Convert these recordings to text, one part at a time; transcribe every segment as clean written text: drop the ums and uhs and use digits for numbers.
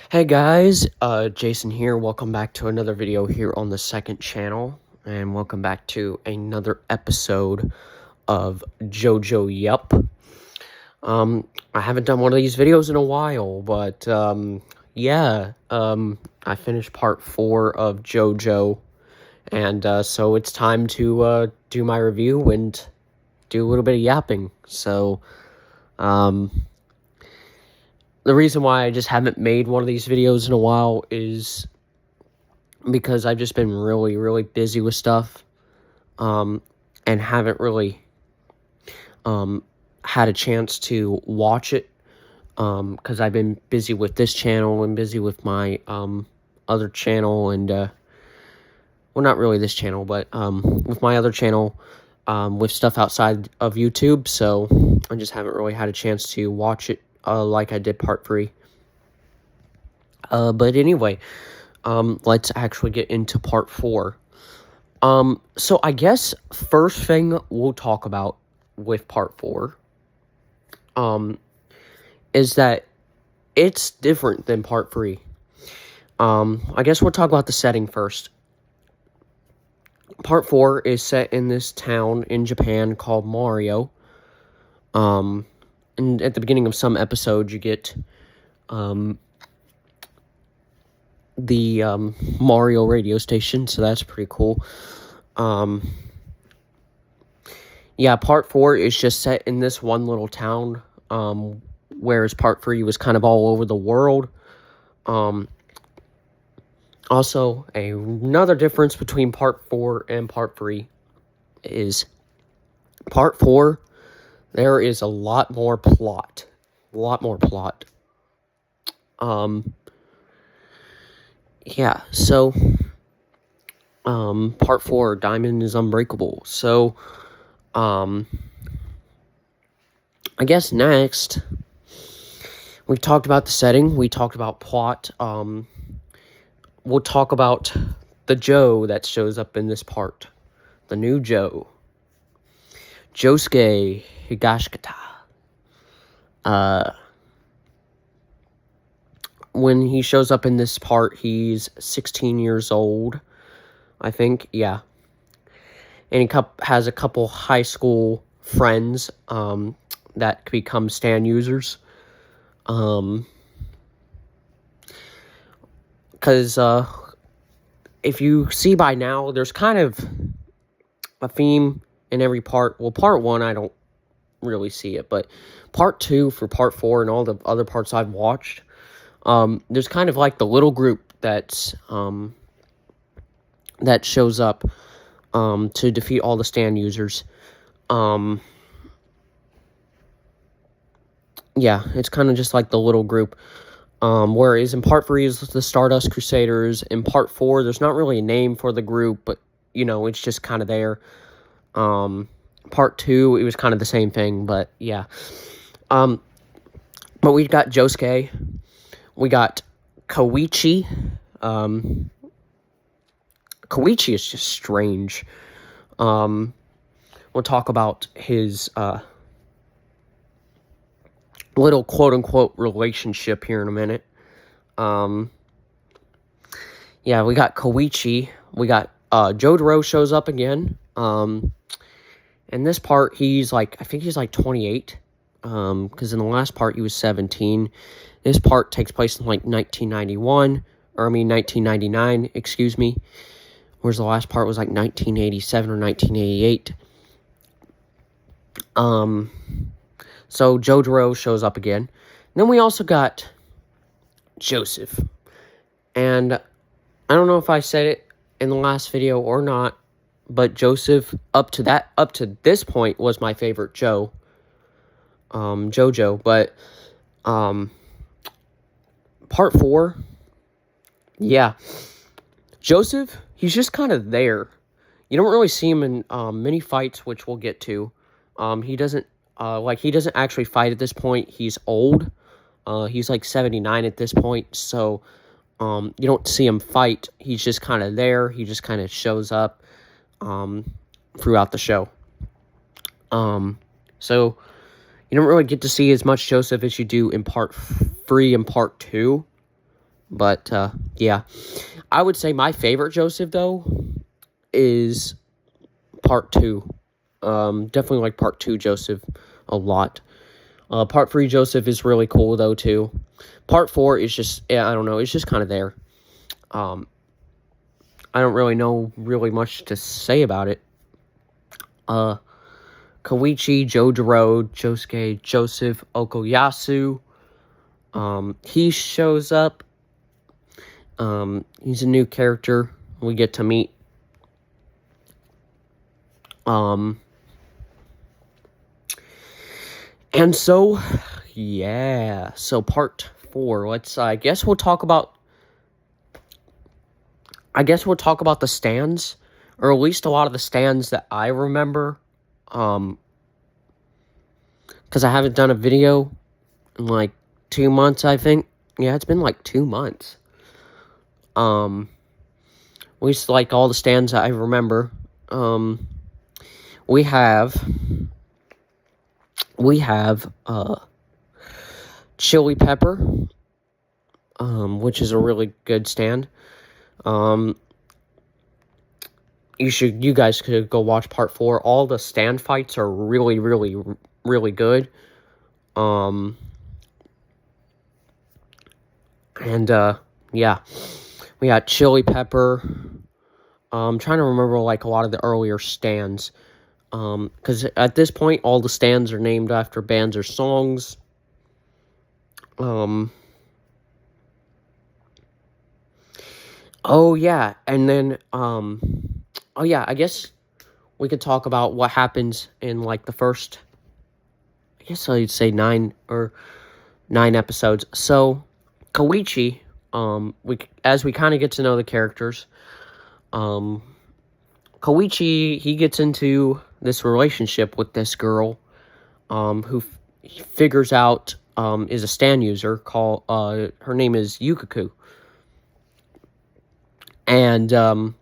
Hey guys, Jason here. Welcome back to another video here on the second channel, and welcome back to another episode of JoJo Yup. I haven't done one of these videos in a while, but I finished part 4 of JoJo, and so it's time to do my review and do a little bit of yapping. So, the reason why I just haven't made one of these videos in a while is because I've just been really, really busy with stuff, and haven't really, had a chance to watch it, because I've been busy with this channel and busy with my, other channel and, well, not really this channel, but, with my other channel, with stuff outside of YouTube, so I just haven't really had a chance to watch it, like I did part 3. But anyway, let's actually get into part 4. So I guess first thing we'll talk about with part 4, is that it's different than part 3. I guess we'll talk about the setting first. Part 4 is set in this town in Japan called Mario. And at the beginning of some episodes, you get, the Mario radio station, so that's pretty cool. Part 4 is just set in this one little town, whereas part 3 was kind of all over the world. Also, another difference between part 4 and part 3 is part 4, there is a lot more plot. Part 4, Diamond is Unbreakable. So, I guess next, we've talked about the setting, we talked about plot, we'll talk about the Joe that shows up in this part. The new Joe. Josuke Higashikata. When he shows up in this part, he's 16 years old, I think, yeah. And he has a couple high school friends, that become stand users. Because, if you see by now, there's kind of a theme in every part. Well, part 1, I don't really see it, but part 2 for part 4 and all the other parts I've watched, there's kind of like the little group that's, that shows up, to defeat all the stand users. It's kind of just like the little group. Whereas in part 3 is the Stardust Crusaders. In part 4, there's not really a name for the group, but, it's just kind of there. Part 2, it was kind of the same thing, but, yeah. But we got Josuke. We got Koichi. Koichi is just strange. We'll talk about his, little quote-unquote relationship here in a minute. We got Koichi. We got, JoJo's shows up again. In this part, he's like, I think he's like 28. Because in the last part, he was 17. This part takes place in like 1999, excuse me. Whereas the last part was like 1987 or 1988. So JoJo shows up again. And then we also got Joseph. And I don't know if I said it in the last video or not, but Joseph, up to this point, was my favorite JoJo. But, part 4, Joseph, he's just kind of there. You don't really see him in, many fights, which we'll get to. He doesn't actually fight at this point. He's old. He's like 79 at this point, so, you don't see him fight. He's just kind of there. He just kind of shows up, throughout the show. So, you don't really get to see as much Joseph as you do in part 3 and part 2. But, yeah. I would say my favorite Joseph, though, is part 2. Definitely like part 2 Joseph a lot. Part 3 Joseph is really cool, though, too. Part 4 is just, yeah, I don't know, it's just kind of there. I don't really know really much to say about it. Koichi, Jojoro, Josuke, Joseph, Okuyasu. He shows up. He's a new character we get to meet. And so, yeah. So part 4. I guess we'll talk about the stands, or at least a lot of the stands that I remember. Because I haven't done a video in like 2 months, I think. Yeah, it's been like 2 months. At least like all the stands that I remember. We have Chili Pepper, which is a really good stand. You guys could go watch part 4. All the stand fights are really, really, really good. Yeah. We got Chili Pepper. I'm trying to remember, like, a lot of the earlier stands. Because at this point, all the stands are named after bands or songs. Oh, yeah. And then, oh, yeah, I guess we could talk about what happens in, like, the first, I guess I'd say 9 episodes. So, Koichi, as we kind of get to know the characters, Koichi, he gets into this relationship with this girl, who he figures out, is a stand user called, her name is Yukaku. And,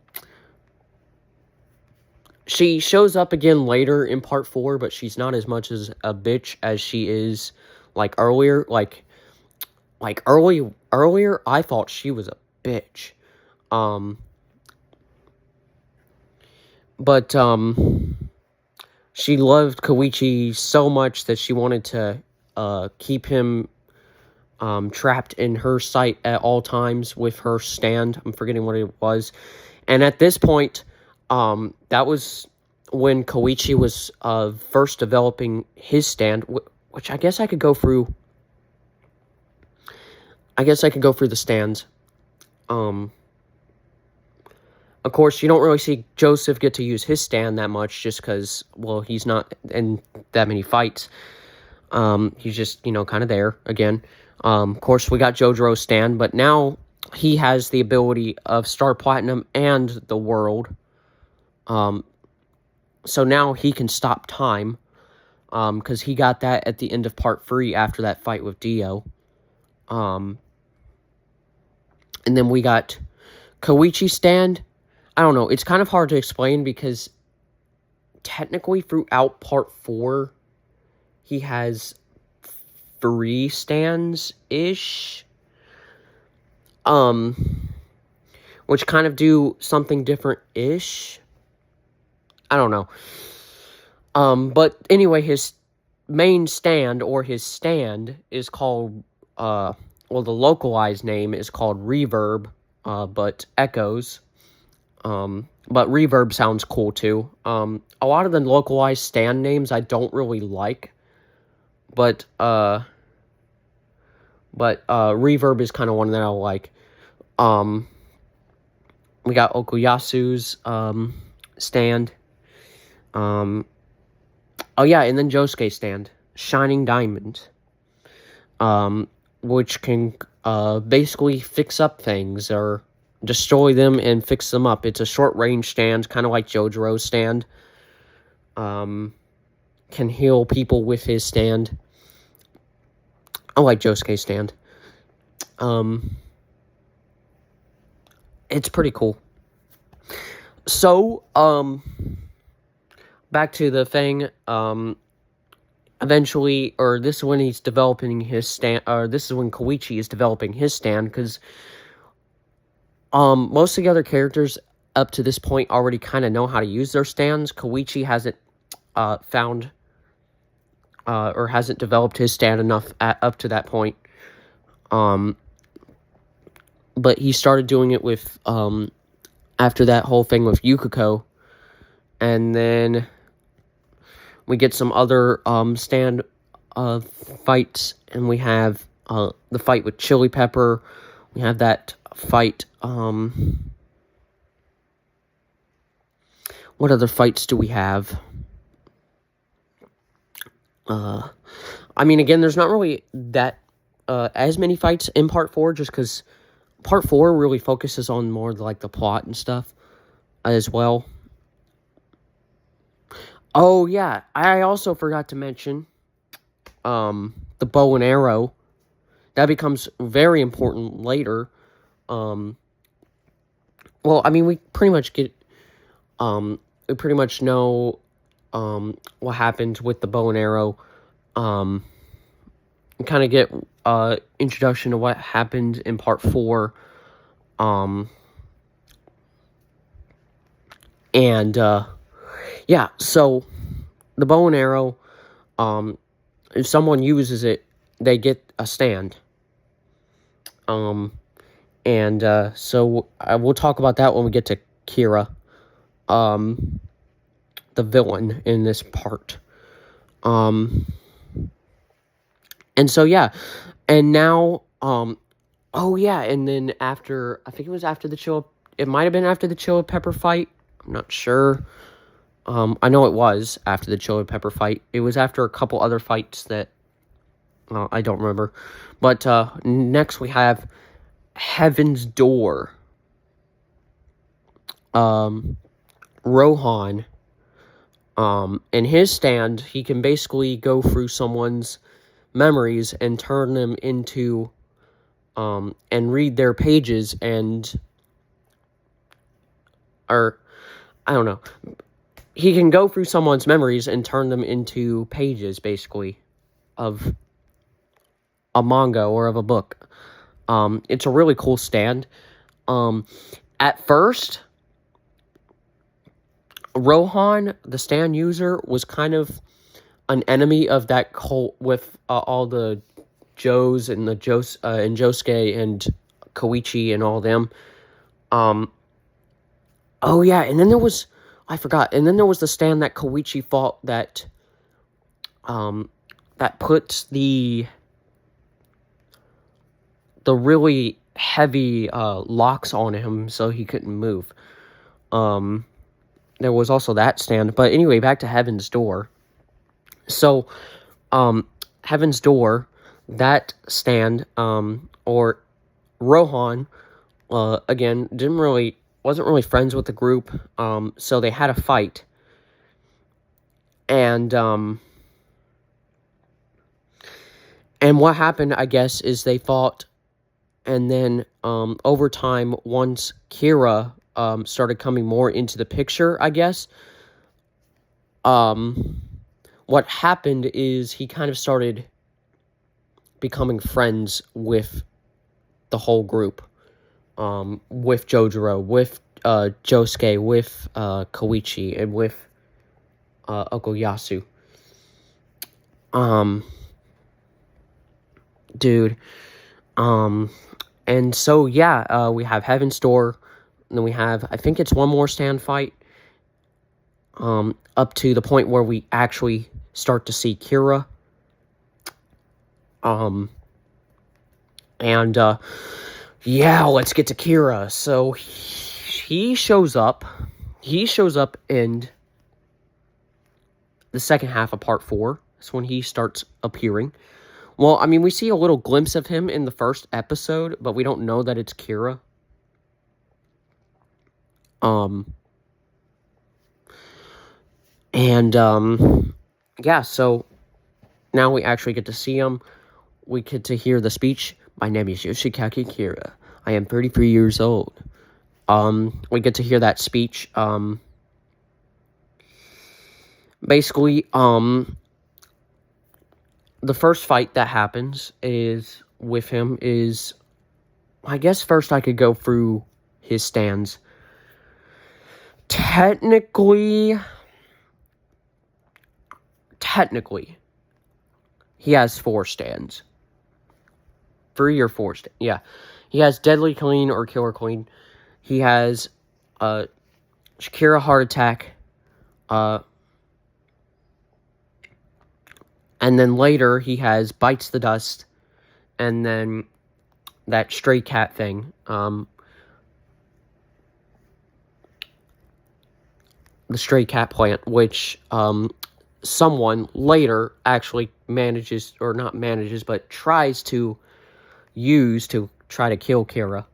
she shows up again later in part 4, but she's not as much as a bitch as she is, like, earlier. Earlier, I thought she was a bitch. But she loved Koichi so much that she wanted to keep him trapped in her sight at all times with her stand. I'm forgetting what it was. And at this point, that was when Koichi was first developing his stand, which I guess I could go through. I guess I could go through the stands. Of course, you don't really see Joseph get to use his stand that much just because, well, he's not in that many fights. He's just, kind of there again. Of course, we got JoJo's stand, but now he has the ability of Star Platinum and the world. So now he can stop time, because he got that at the end of part 3 after that fight with Dio. And then we got Koichi stand. I don't know, it's kind of hard to explain because technically throughout part 4, he has 3 stands-ish. Which kind of do something different-ish. I don't know. But anyway, his main stand, or his stand, is called, the localized name is called Reverb, but Echoes. But Reverb sounds cool, too. A lot of the localized stand names I don't really like, but Reverb is kind of one that I like. We got Okuyasu's, stand. Oh yeah, and then Josuke stand, Shining Diamond, which can basically fix up things or destroy them and fix them up. It's a short range stand, kind of like JoJo's stand. Can heal people with his stand. I like Josuke's stand. It's pretty cool. So, back to the thing, eventually, or this is when he's developing his stand, or this is when Koichi is developing his stand, because most of the other characters up to this point already kind of know how to use their stands. Koichi hasn't found or hasn't developed his stand enough up to that point. But he started doing it with after that whole thing with Yukiko, and then we get some other stand fights, and we have the fight with Chili Pepper. We have that fight. What other fights do we have? I mean, again, there's not really that as many fights in Part 4, just because Part 4 really focuses on more like the plot and stuff as well. Oh, yeah, I also forgot to mention the bow and arrow. That becomes very important later. Well, I mean, we pretty much get, we pretty much know what happens with the bow and arrow. We kind of get introduction to what happened in Part 4. Yeah, so the bow and arrow, if someone uses it, they get a stand. So we'll talk about that when we get to Kira, the villain in this part. And so, yeah, and now, oh, yeah, and then after, I think it was after it might have been after the Chili Pepper fight, I'm not sure. I know it was after the Chili Pepper fight. It was after a couple other fights that I don't remember. But next we have Heaven's Door. Rohan. In his stand, he can basically go through someone's memories and turn them into, and read their pages or, I don't know. He can go through someone's memories and turn them into pages, basically, of a manga or of a book. It's a really cool stand. At first, Rohan, the stand user, was kind of an enemy of that cult with all the Joes and and Josuke and Koichi and all them. Oh yeah, and then there was, I forgot, and then there was the stand that Koichi fought that puts the really heavy locks on him so he couldn't move. There was also that stand, but anyway, back to Heaven's Door. So, Heaven's Door, that stand, or Rohan, again, wasn't really friends with the group, so they had a fight, and what happened, I guess, is they fought, and then, over time, once Kira, started coming more into the picture, I guess, what happened is he kind of started becoming friends with the whole group, with Jojoro, with Josuke, with Koichi, and with Okuyasu. Dude. And so, yeah, we have Heaven's Door, and then we have, I think it's one more stand fight, up to the point where we actually start to see Kira. Yeah, let's get to Kira. So, he shows up in the second half of Part 4. That's when he starts appearing. Well, I mean, we see a little glimpse of him in the first episode, but we don't know that it's Kira. Yeah, so now we actually get to see him. We get to hear the speech. My name is Yoshikage Kira. I am 33 years old. We get to hear that speech. Basically, the first fight that happens is with him is, I guess first I could go through his stands. Technically, he has 4 stands. 3 or 4 stands. Yeah. He has Deadly Clean or Killer Clean. He has Shakira Heart Attack. And then later he has Bites the Dust. And then that Stray Cat thing. The Stray Cat plant, which someone later actually manages, or not manages, but tries to use to try to kill Kira.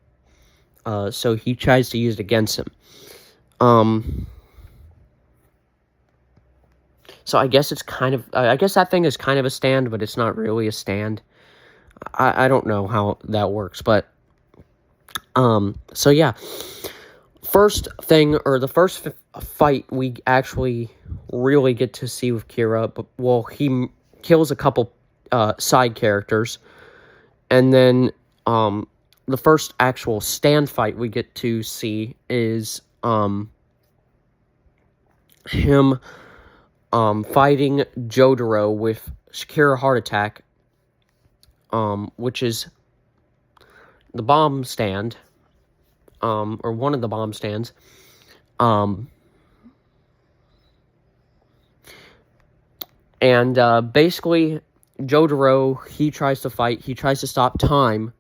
So he tries to use it against him. So I guess it's kind of, I guess that thing is kind of a stand, but it's not really a stand. I don't know how that works, but, so yeah. First thing, or the first fight we actually really get to see with Kira, but, well, he kills a couple side characters, and then the first actual stand fight we get to see is him fighting JoJo with Shakira Heart Attack, which is the bomb stand. Or one of the bomb stands. And basically, Jotaro, he tries to fight. He tries to stop time,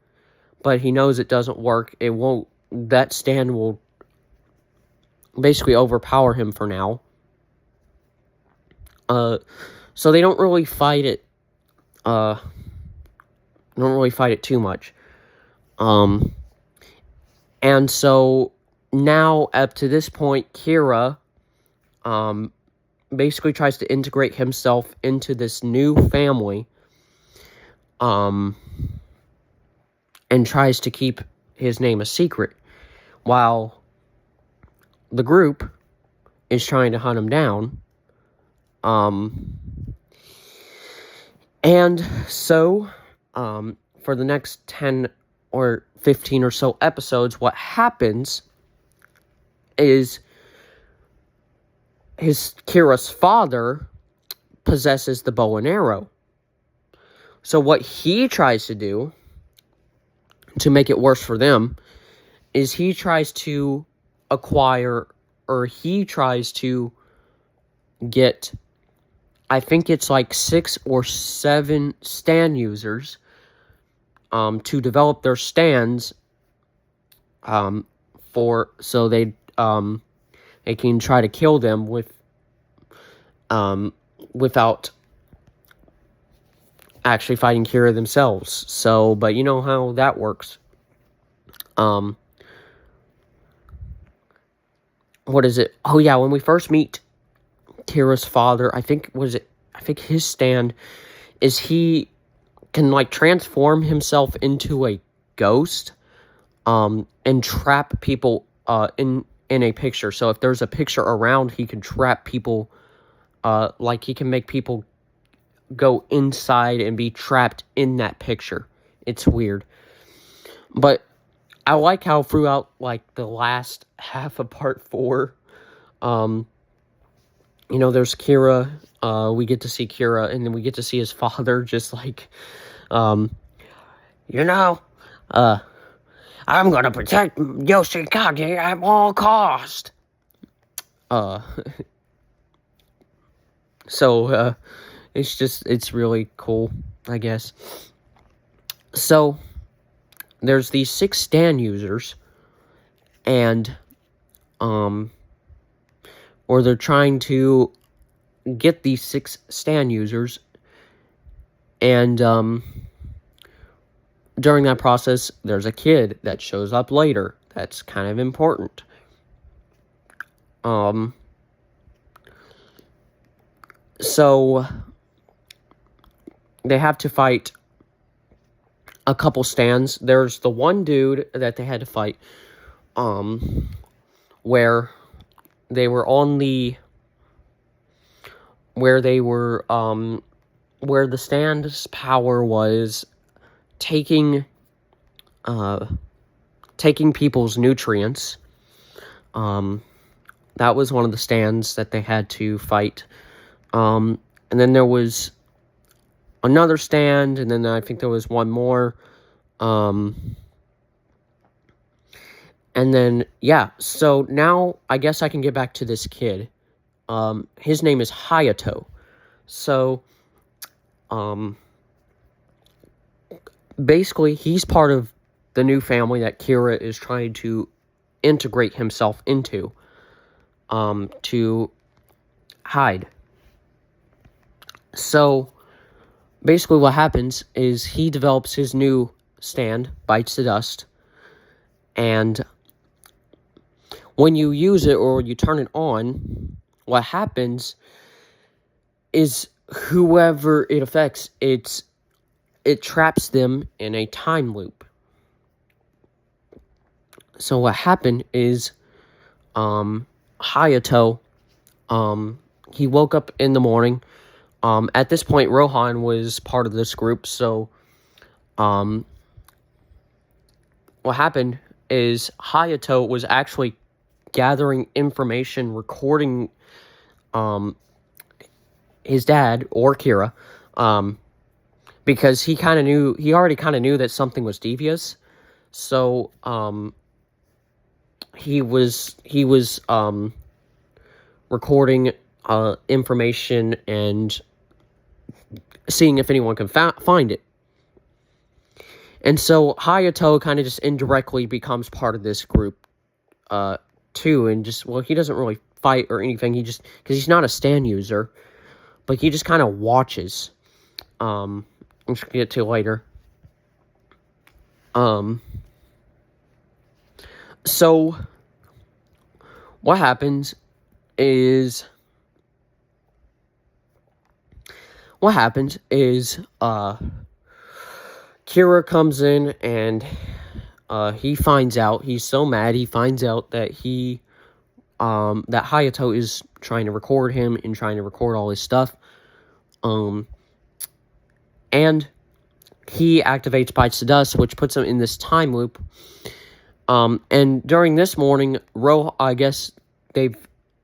but he knows it doesn't work. It won't. That stand will basically overpower him for now. So they don't really fight it. Don't really fight it too much. And so, now, up to this point, Kira, basically tries to integrate himself into this new family, and tries to keep his name a secret, while the group is trying to hunt him down. And so, for the next 10 or 15 or so episodes, what happens is Kira's father possesses the bow and arrow. So what he tries to do to make it worse for them is he tries to acquire, or he tries to get, I think it's like 6 or 7 stand users to develop their stands so they can try to kill them without actually fighting Kira themselves. So, but you know how that works. What is it? Oh yeah, when we first meet Kira's father, I think his stand is he can like transform himself into a ghost, and trap people in a picture. So if there's a picture around, he can trap people. Like he can make people go inside and be trapped in that picture. It's weird, but I like how throughout like the last half of part 4, there's Kira. We get to see Kira, and then we get to see his father just like, I'm gonna protect Yoshikage at all cost. So, it's really cool, I guess. So, there's these 6 stand users, and, or they're trying to get these 6 stand users, and, during that process, there's a kid that shows up later that's kind of important. So, they have to fight a couple stands. There's the one dude that they had to fight, where they were where the stand's power was taking people's nutrients. That was one of the stands that they had to fight. And then there was another stand, and then I think there was one more. And then, yeah, so now I guess I can get back to this kid. His name is Hayato. So, basically, he's part of the new family that Kira is trying to integrate himself into, to hide. So, basically what happens is he develops his new stand, Bites the Dust, and when you use it or you turn it on, what happens is whoever it affects, it traps them in a time loop. So what happened is, Hayato, he woke up in the morning. At this point, Rohan was part of this group, so, what happened is Hayato was actually gathering information, recording, his dad, or Kira, because he already kind of knew that something was devious, so, he was recording, information and seeing if anyone can find it. And so Hayato kind of just indirectly becomes part of this group, too, and just, well, he doesn't really fight or anything, because he's not a stand user, but he just kind of watches. I'm just gonna get to later. So what happens is, Kira comes in and he finds out, he's so mad, he finds out that that Hayato is trying to record him and trying to record all his stuff. And he activates Bites the Dust, which puts him in this time loop. And during this morning, I guess they've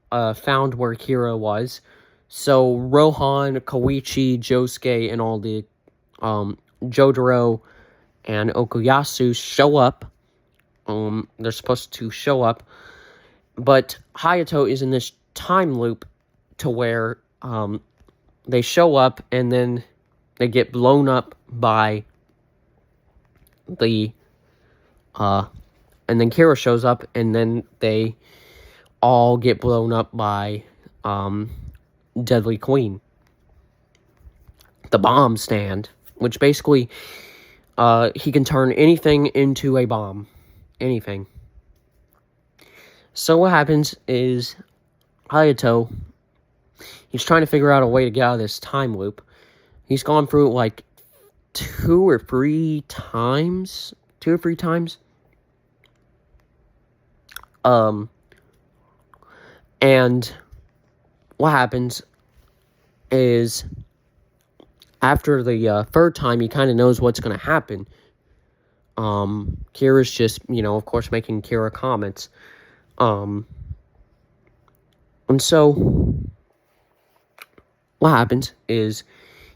found where Kira was. So Rohan, Koichi, Josuke, and all the Jotaro and Okuyasu show up. They're supposed to show up. But Hayato is in this time loop to where they show up and then they get blown up by the and then Kira shows up and then they all get blown up by Deadly Queen, the bomb stand, which basically he can turn anything into a bomb. Anything. So what happens is Hayato, he's trying to figure out a way to get out of this time loop. He's gone through it like two or three times. And what happens is after the third time, he kind of knows what's going to happen. Kira's just, of course, making Kira comments. And so what happens is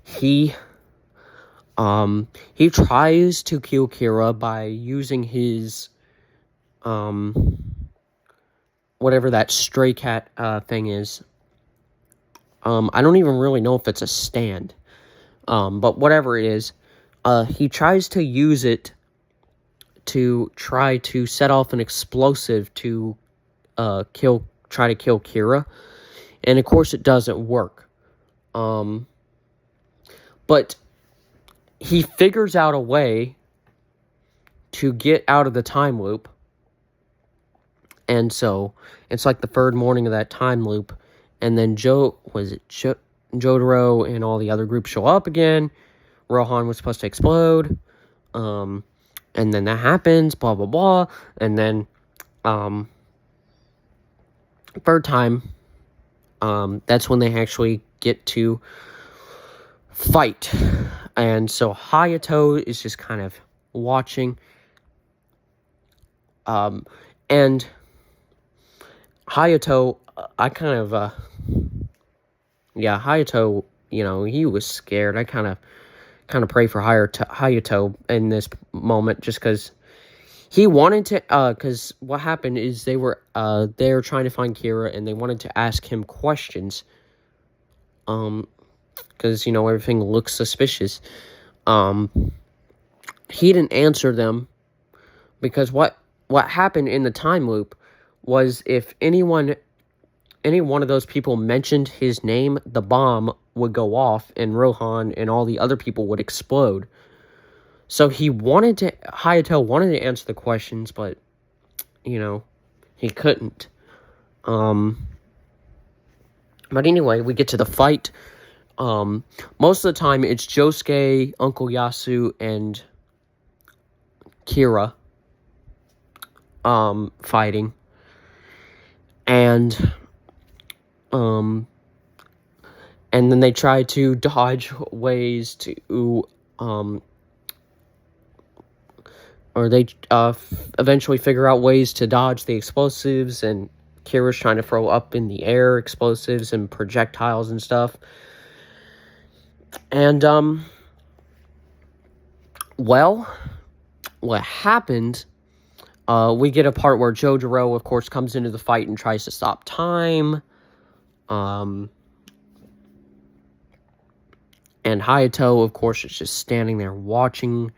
he tries to kill Kira by using his whatever that stray cat thing is. I don't even really know if it's a stand. But whatever it is, he tries to use it to try to set off an explosive to try to kill Kira. And of course it doesn't work. But he figures out a way to get out of the time loop. And so it's like the third morning of that time loop. And then Jotaro and all the other groups show up again. Rohan was supposed to explode. And then that happens, blah, blah, blah. And then, third time, that's when they actually get to fight. And so Hayato is just kind of watching. And Hayato, Hayato, he was scared. I kind of pray for Hayato in this moment, just because he wanted to, because what happened is they were trying to find Kira, and they wanted to ask him questions, because, everything looks suspicious. He didn't answer them, because what happened in the time loop was, if any one of those people mentioned his name, the bomb would go off, and Rohan and all the other people would explode. So Hayato wanted to answer the questions, but, he couldn't. But anyway, we get to the fight. Most of the time, it's Josuke, Uncle Yasu, and Kira, fighting. And then they try to dodge ways to, or they eventually figure out ways to dodge the explosives, and Kira's trying to throw up in the air explosives and projectiles and stuff. And, what happened, we get a part where JoJo, of course, comes into the fight and tries to stop time. And Hayato, of course, is just standing there watching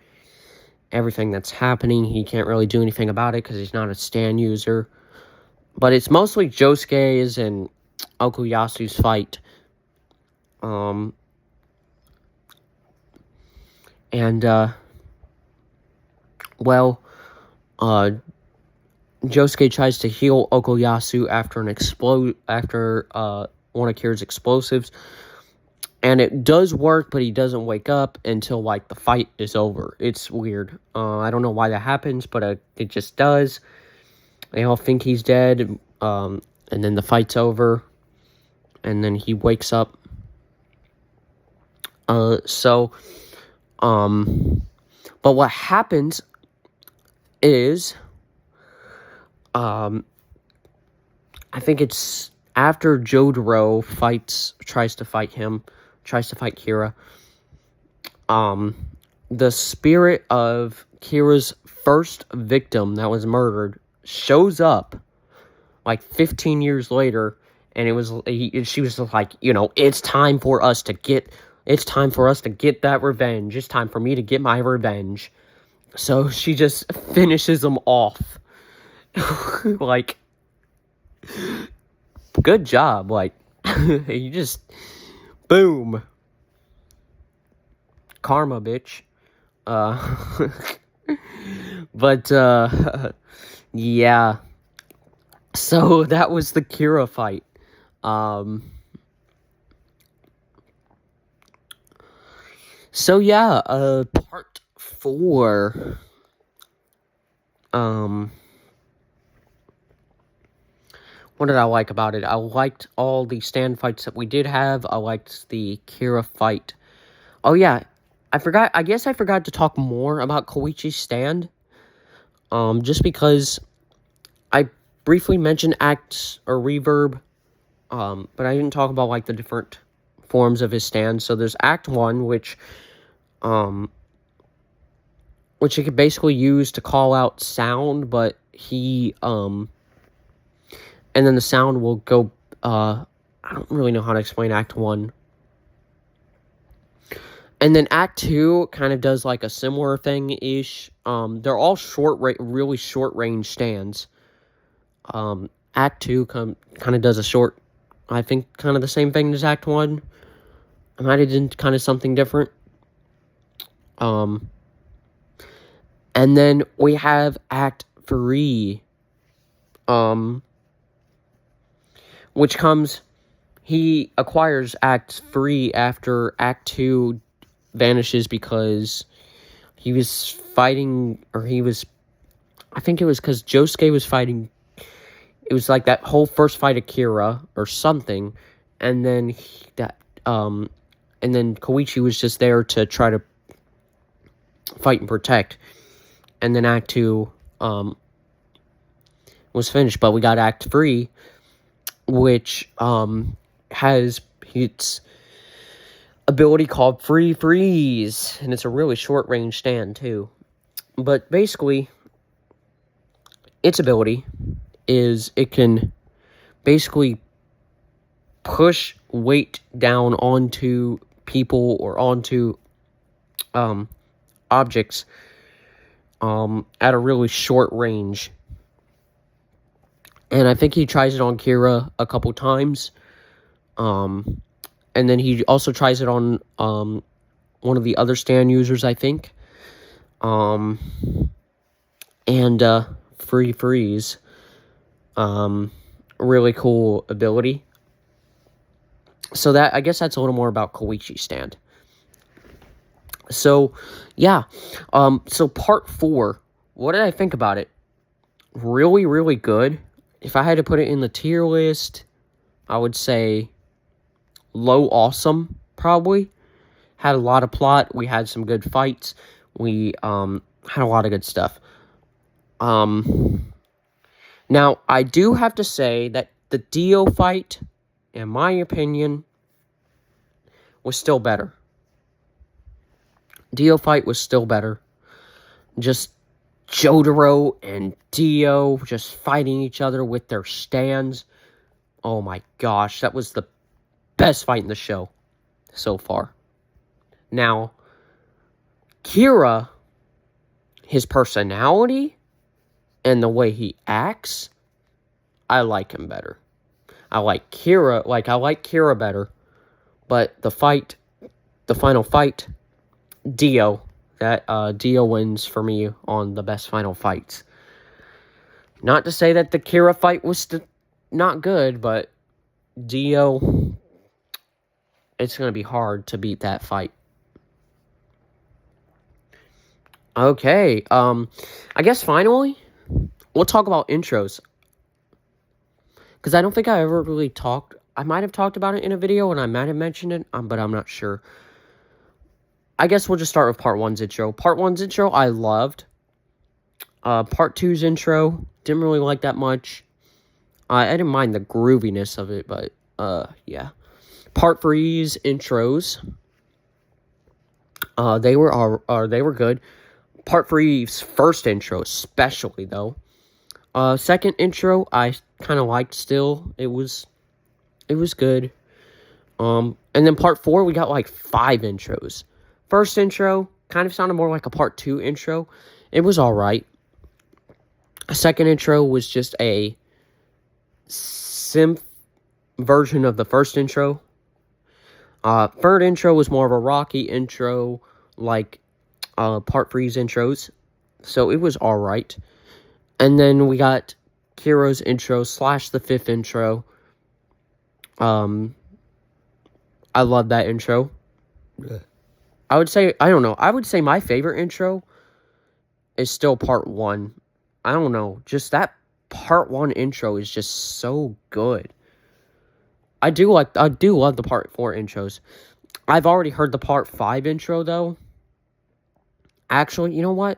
everything that's happening. He can't really do anything about it because he's not a stand user. But it's mostly Josuke's and Uncle Yasu's fight. Josuke tries to heal Uncle Yasu after one of Kira's explosives. And it does work, but he doesn't wake up until, the fight is over. It's weird. I don't know why that happens, but it just does. They all think he's dead, and then the fight's over, and then he wakes up. But what happens is, I think it's after Jotaro tries to fight Kira, the spirit of Kira's first victim that was murdered shows up, 15 years later, and she was like, it's time for us to get that revenge. It's time for me to get my revenge. So she just finishes them off. Good job. You just, boom. Karma, bitch. But, yeah. So that was the Kira fight. So yeah, part 4. What did I like about it? I liked all the stand fights that we did have. I liked the Kira fight. Oh yeah, I guess I forgot to talk more about Koichi's stand. Just because I briefly mentioned acts or reverb, but I didn't talk about the different forms of his stand. So there's Act 1, which he could basically use to call out sound, but and then the sound will go, I don't really know how to explain Act 1. And then Act 2 kind of does a similar thing-ish. They're all really short-range stands. Act 2 kind of does I think kind of the same thing as Act 1. I might have done kind of something different. And then we have Act 3. Which he acquires Act 3 after Act 2 vanishes because he was fighting, I think it was because Josuke was fighting, it was that whole first fight of Kira or something, and then and then Koichi was just there to try to fight and protect. And then Act 2 was finished, but we got Act 3, which has its ability called Free Freeze, and it's a really short range stand too. But basically, its ability is it can basically push weight down onto people or onto objects at a really short range. And I think he tries it on Kira a couple times. And then he also tries it on one of the other stand users, I think. And Free Freeze. Really cool ability. So that, I guess that's a little more about Koichi's stand. So, yeah. So part 4, what did I think about it? Really, really good. If I had to put it in the tier list, I would say low awesome, probably. Had a lot of plot. We had some good fights. We had a lot of good stuff. Now, I do have to say that the Dio fight, in my opinion, was still better. Dio fight was still better. Just Jotaro and Dio just fighting each other with their stands. Oh my gosh, that was the best fight in the show so far. Now, Kira, his personality and the way he acts, I like him better. I like Kira better, but the final fight, Dio, Dio wins for me on the best final fights. Not to say that the Kira fight was not good, but Dio, it's going to be hard to beat that fight. Okay, I guess finally, we'll talk about intros. Because I don't think I ever really talked. I might have talked about it in a video, and I might have mentioned it, but I'm not sure. I guess we'll just start with Part 1's intro. Part 1's intro, I loved. Part 2's intro, didn't really like that much. I didn't mind the grooviness of it, but, yeah. Part 3's intros, they were good. Part 3's first intro, especially, though. Second intro, I kind of liked still. It was good. And then Part 4, we got like 5 intros. First intro kind of sounded more like a Part 2 intro. It was alright. Second intro was just a synth version of the first intro. Third intro was more of a rocky intro, like Part 3's intros. So it was alright. And then we got Kira's intro / the 5th intro. I love that intro. I would say my favorite intro is still Part 1. I don't know, just that Part 1 intro is just so good. I do love the Part 4 intros. I've already heard the Part 5 intro, though. Actually, you know what?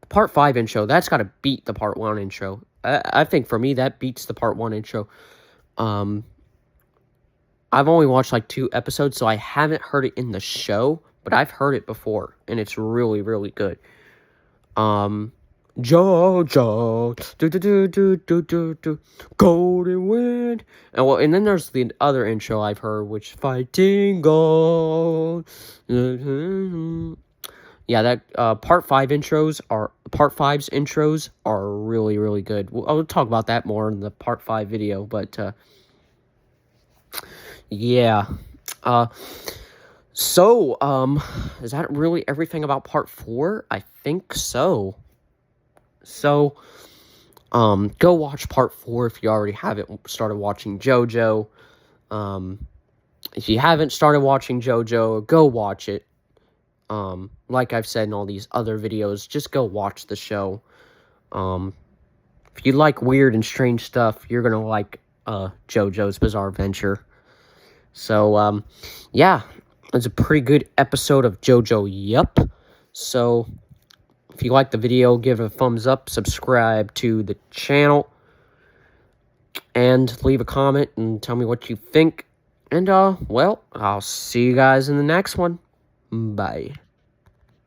Part 5 intro, that's got to beat the Part 1 intro. I think for me, that beats the Part 1 intro. I've only watched like 2 episodes, so I haven't heard it in the show, but I've heard it before, and it's really, really good. JoJo, Golden Wind, and then there's the other intro I've heard, which Fighting Gold. Yeah, that Part 5's intros are really, really good. I'll talk about that more in the Part 5 video, but yeah. So, is that really everything about Part 4? I think so. So, go watch Part 4 if you already haven't started watching JoJo. If you haven't started watching JoJo, go watch it. Like I've said in all these other videos, just go watch the show. If you like weird and strange stuff, you're gonna like JoJo's Bizarre Adventure. So, yeah, it's a pretty good episode of JoJo. Yup. So, if you like the video, give it a thumbs up, subscribe to the channel, and leave a comment and tell me what you think. And, well, I'll see you guys in the next one. Bye.